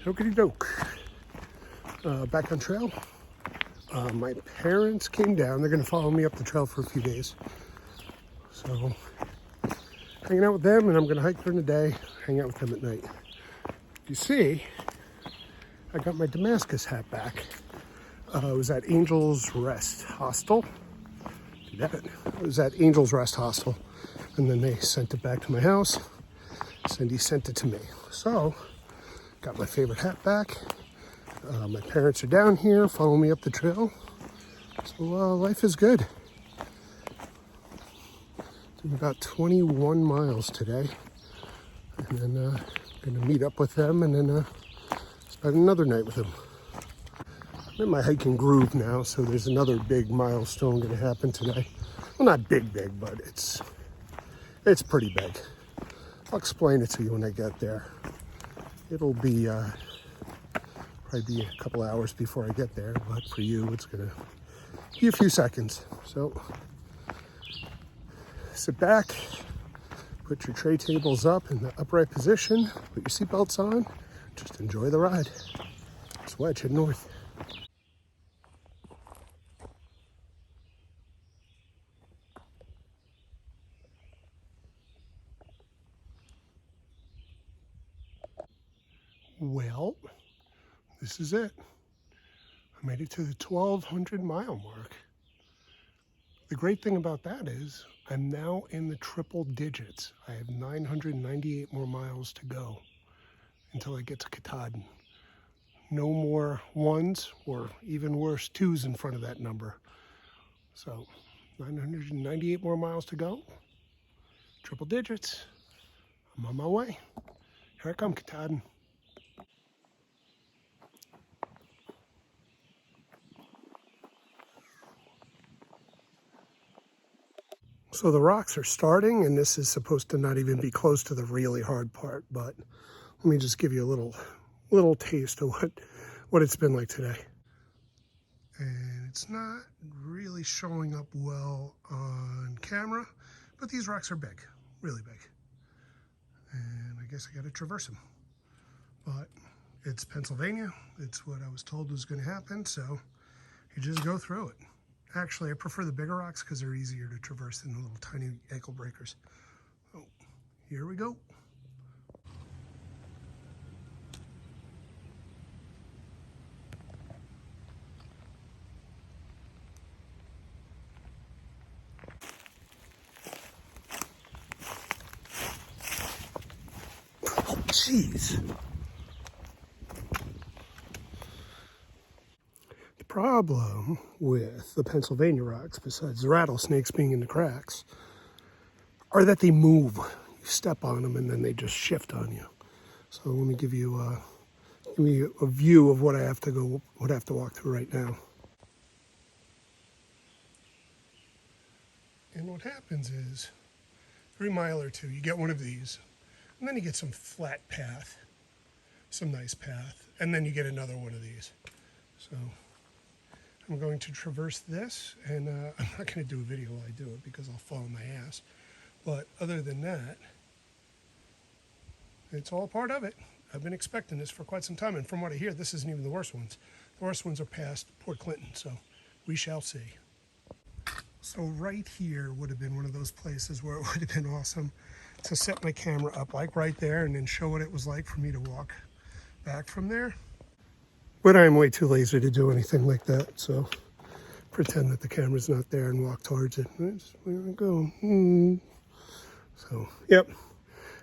Okey doke. Back on trail. My parents came down. They're going to follow me up the trail for a few days. So, hanging out with them, and I'm going to hike during the day, hang out with them at night. You see, I got my Damascus hat back. It was at Angel's Rest Hostel. It was at Angel's Rest Hostel. And then they sent it back to my house. Cindy sent it to me. So, got my favorite hat back. My parents are down here, following me up the trail. So life is good. Doing about 21 miles today. And then gonna meet up with them and then spend another night with them. I'm in my hiking groove now, so there's another big milestone gonna happen today. Well, not big, but it's pretty big. I'll explain it to you when I get there. It'll be probably be a couple hours before I get there, but for you, it's gonna be a few seconds. So sit back, put your tray tables up in the upright position, put your seatbelts on, just enjoy the ride. It's Wedge, head north. Well, this is it. I made it to the 1,200 mile mark. The great thing about that is I'm now in the triple digits. I have 998 more miles to go until I get to Katahdin. No more ones or even worse, twos in front of that number. So 998 more miles to go. Triple digits. I'm on my way. Here I come, Katahdin. So the rocks are starting, and this is supposed to not even be close to the really hard part, but let me just give you a little taste of what it's been like today. And it's not really showing up well on camera, but these rocks are big, really big. And I guess I got to traverse them. But it's Pennsylvania. It's what I was told was going to happen, so you just go through it. Actually, I prefer the bigger rocks because they're easier to traverse than the little tiny ankle breakers. Oh, here we go. Oh, jeez. The problem with the Pennsylvania rocks, besides the rattlesnakes being in the cracks, are that they move. You step on them and then they just shift on you. So let me give you a view of what I have to walk through right now. And what happens is, every mile or two, you get one of these, and then you get some flat path, some nice path, and then you get another one of these. So I'm going to traverse this, and I'm not going to do a video while I do it because I'll fall on my ass. But other than that, it's all part of it. I've been expecting this for quite some time, and from what I hear, this isn't even the worst ones. The worst ones are past Port Clinton, so we shall see. So right here would have been one of those places where it would have been awesome to set my camera up, like right there, and then show what it was like for me to walk back from there. But I'm way too lazy to do anything like that, so pretend that the camera's not there and walk towards it. There we go. So, yep,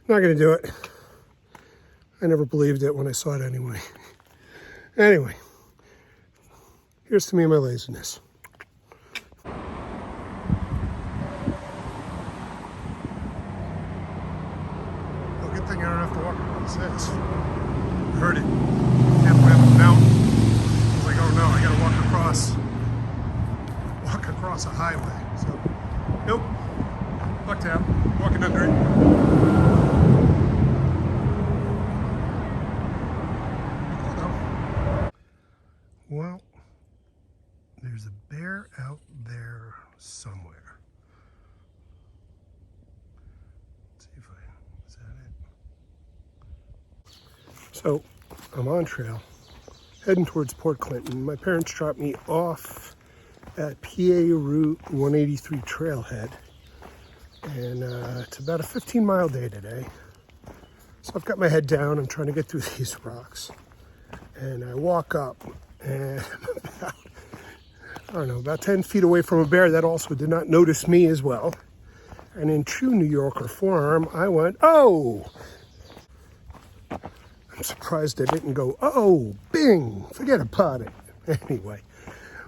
not gonna do it. I never believed it when I saw it anyway. Anyway, here's to me and my laziness. Well, good thing I don't have to walk across this. I heard it. Halfway up the mountain. I was like, oh no, I gotta walk across a highway. So, nope. Lucked out. Walking under it. Well, there's a bear out there somewhere. Let's see if is that it? So, I'm on trail, heading towards Port Clinton. My parents dropped me off at PA Route 183 trailhead. And it's about a 15-mile day today. So I've got my head down. I'm trying to get through these rocks. And I walk up, and about 10 feet away from a bear that also did not notice me as well. And in true New Yorker form, I went, oh! I'm surprised I didn't go, oh, bing, forget about it. Anyway,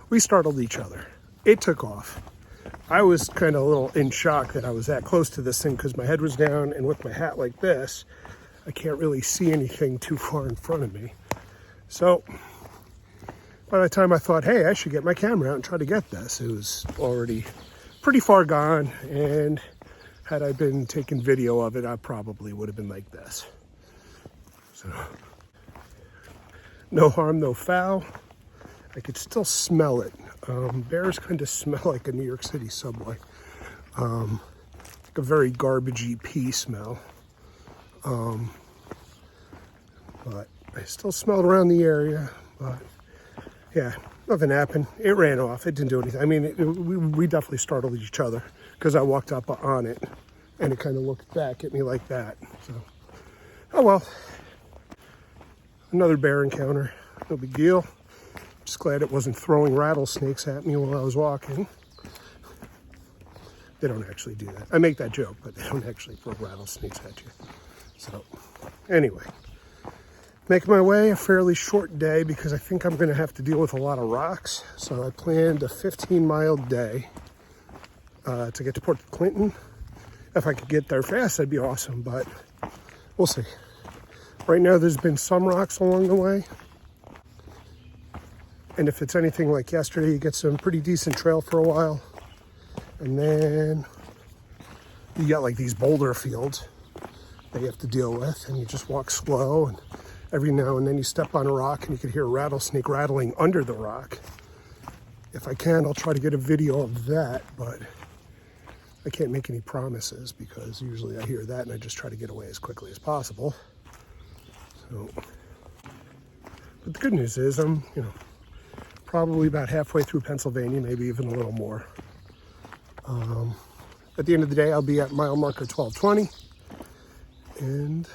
we startled each other. It took off. I was kind of a little in shock that I was that close to this thing because my head was down, and with my hat like this, I can't really see anything too far in front of me. So by the time I thought, hey, I should get my camera out and try to get this, it was already pretty far gone. And had I been taking video of it, I probably would have been like this. So no harm, no foul. I could still smell it. Bears kind of smell like a New York City subway. Like a very garbagey pee smell. But I still smelled around the area. But yeah, nothing happened. It ran off. It didn't do anything. I mean, we definitely startled each other because I walked up on it and it kind of looked back at me like that. So, oh well. Another bear encounter. No big deal. Just glad it wasn't throwing rattlesnakes at me while I was walking. They don't actually do that. I make that joke, but they don't actually throw rattlesnakes at you. So, anyway, making my way, a fairly short day because I think I'm going to have to deal with a lot of rocks. So I planned a 15-mile day to get to Port Clinton. If I could get there fast, that'd be awesome, but we'll see. Right now, there's been some rocks along the way. And if it's anything like yesterday, you get some pretty decent trail for a while. And then you get like these boulder fields that you have to deal with, and you just walk slow, and every now and then you step on a rock and you can hear a rattlesnake rattling under the rock. If I can, I'll try to get a video of that, but I can't make any promises because usually I hear that and I just try to get away as quickly as possible. So, but the good news is I'm, probably about halfway through Pennsylvania, maybe even a little more. At the end of the day, I'll be at mile marker 1220, and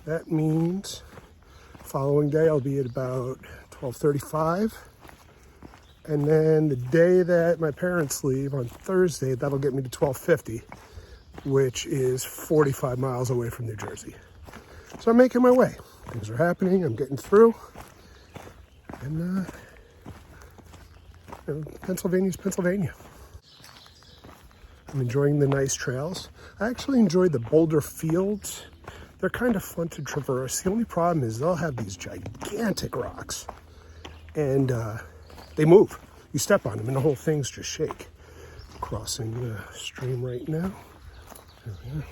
that means following day I'll be at about 1235, and then the day that my parents leave on Thursday, that'll get me to 1250, which is 45 miles away from New Jersey. So I'm making my way. Things are happening. I'm getting through. And Pennsylvania's Pennsylvania. I'm enjoying the nice trails. I actually enjoy the boulder fields. They're kind of fun to traverse. The only problem is they'll have these gigantic rocks, and they move. You step on them, and the whole thing's just shake. Crossing the stream right now. There we are.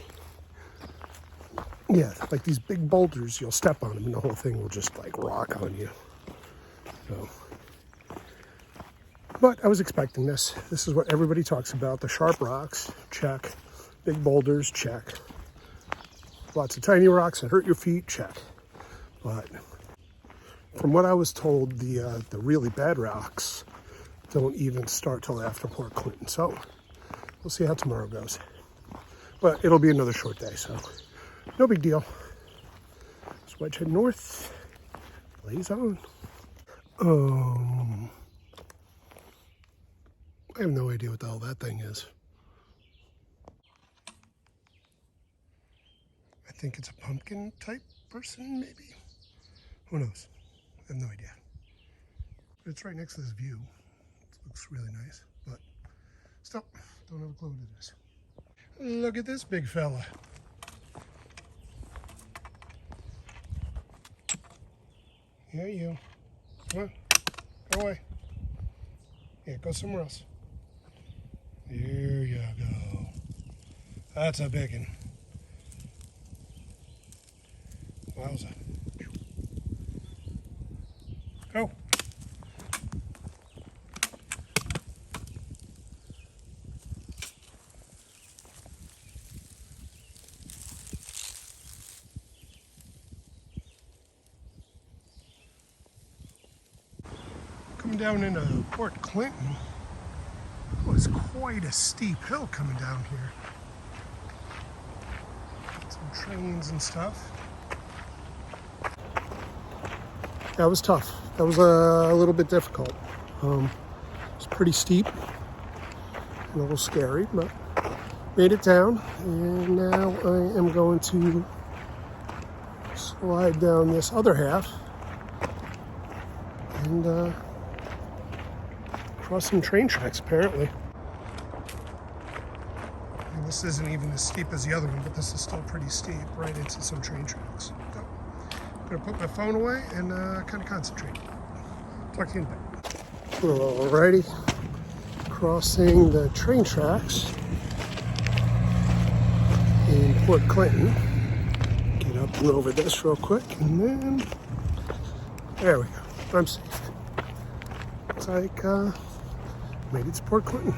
Yeah, like these big boulders, you'll step on them, and the whole thing will just like rock on you. So, but I was expecting this. This is what everybody talks about. The sharp rocks, check. Big boulders, check. Lots of tiny rocks that hurt your feet, check. But from what I was told, the really bad rocks don't even start till after Port Clinton. So we'll see how tomorrow goes. But it'll be another short day, so no big deal. Just wedge head north. Blaze on. I have no idea what the hell that thing is. I think it's a pumpkin type person, maybe? Who knows? I have no idea. But it's right next to this view. It looks really nice, but still, don't have a clue what it is. Look at this big fella. Yeah, you. Come on, go away. Yeah, go somewhere else. There you go. That's a big one. Wowza. Go. Coming down into Port Clinton. Oh, it's quite a steep hill coming down here. Some trains and stuff. That was tough. That was a little bit difficult. It's pretty steep and a little scary, but made it down. And now I am going to slide down this other half and cross some train tracks, apparently. And this isn't even as steep as the other one, but this is still pretty steep, right into some train tracks. So, I'm gonna put my phone away and kind of concentrate. Talk to you in a bit. Alrighty, crossing the train tracks in Port Clinton. Get up and over this real quick, and then there we go. I'm safe. Looks like made it to Port Clinton.